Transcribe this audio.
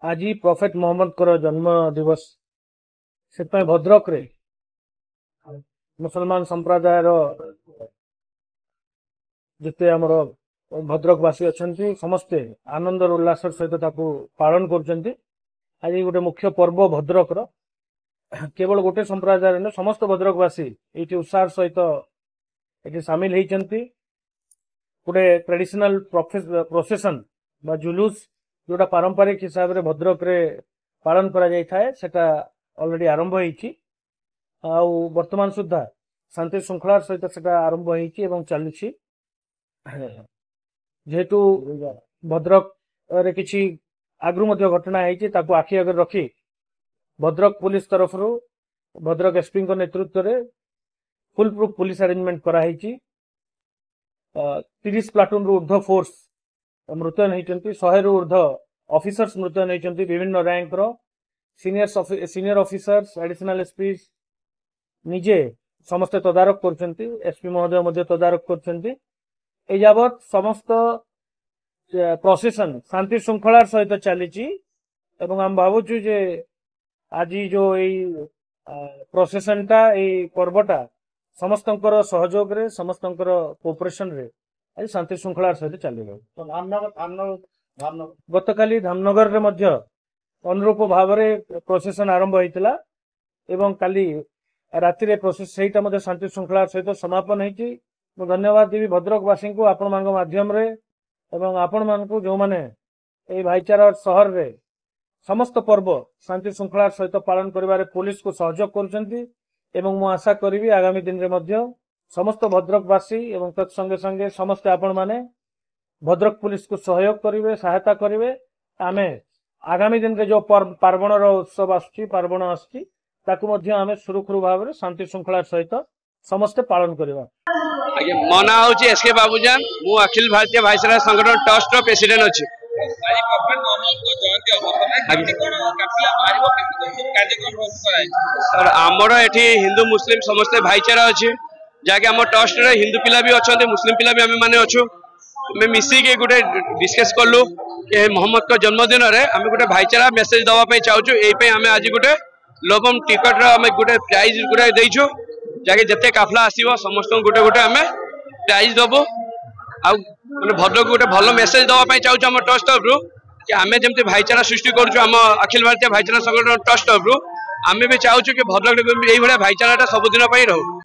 आज प्रॉफेट मोहम्मद कर जन्म दिवस से भद्रक रे मुसलमान संप्रदाय जिते आमर भद्रकवासी अच्छा समस्ते आनंद उल्लास सहित पालन कर आज गोटे मुख्य पर्व भद्रक केवल गोटे संप्रदाय न समस्त भद्रकवासी ये उत्साह सहित ये सामिल होती गोटे ट्रेडिशनल प्रोसेसन बा जुलूस जोटा पारंपरिक हिसाब से भद्रक रे पालन करा जाय थाए सेटा ऑलरेडी आरंभ होईची वर्तमान सुधा शांति श्रृंखला सहित सेटा आरंभ होईची एवं चलुची जेहेतु भद्रक रे किछि आगु मध्य घटना होईची ताकू आखि आगे रखी भद्रक पुलिस तरफ भद्रक एसपी नेतृत्व रे फुल प्रूफ पुलिस अरेंजमेंट करा होईची 30 प्लाटून रु ऊर्ध्व फोर्स मृतयन होती 100 रु ऊर्ध्व ऑफिसर्स मृतयन होती विभिन्न रैंक रो सीनियर ऑफिसर्स एडिशनल एसपी निजे समस्त तदारक करछंती एसपी महोदय मध्य तदारक करछंती ए यावत समस्त प्रोसेसन शांति श्रृंखला सहित चलीची एवं हम भावुछु जे आज जो ए प्रोसेसन टा ए पर्वटा समस्तंकर सहयोग रे समस्तंकर कोऑपरेशन रे आज शांति श्रृंखला सहित चलिए गत काली धामनगर रे मध्य अनुरूप भाव में प्रोसेसन आरंभ होता एवं काली राति रे प्रोसेस सहित मध्य शांति श्रृंखला सहित समापन होती धन्यवाद देवी भद्रकवासी को आपण मान माध्यम रे एवं आपण मान को जो माने ए भाईचारा शहर रे समस्त पर्व शांति श्रृंखला सहित पालन करिवारे पुलिस को सहयोग करुछंती एवं मु आशा करिवि आगामी दिन रे मध्य समस्त भद्रकवासी एवं तत्संगे संगे समस्त आपण माने भद्रक पुलिस को सहयोग करिवे सहायता करिवे आमे आगामी दिन रे जो पार्वण उत्सव पार्वण आमे सुरक्षित भाव में शांति श्रृंखला सहित समस्ते पालन करवा। मो ना हूँ एसके बाबूजान मु अखिल भारतीय भाईचारा संगठन ट्रस्ट प्रेसिडेंट अच्छी आमर एठी हिंदू मुस्लिम समस्ते भाईचारा अच्छे जहाँकि आम ट्रस्ट रे हिंदू पिला भी अच्छा मुस्लिम पिला भी आम मैंने अच्छु मैं मिसिक गोटे डिस्कस कलु मोहम्मद का जन्मदिन रे आम गोटे भाईचारा मेसेज दवाई चाहूँ यही आम आज गोटे लोबम टिकट आम गोटे प्राइज गोटे देचु जहाँकि जिते काफला आसो समस्त गोटे गोटे आम प्राइज दबु भद्रक गोटे भल मेसेज दवाई चाहूँ आम ट्रस्ट तरफ कि आम जमी भाईचारा सृष्टि करुँ अखिल भारतीय भाईचारा संगठन ट्रस्ट तरफ आम भी चाहूँ कि भद्रक यही भाईचारा सबुदिन रहू।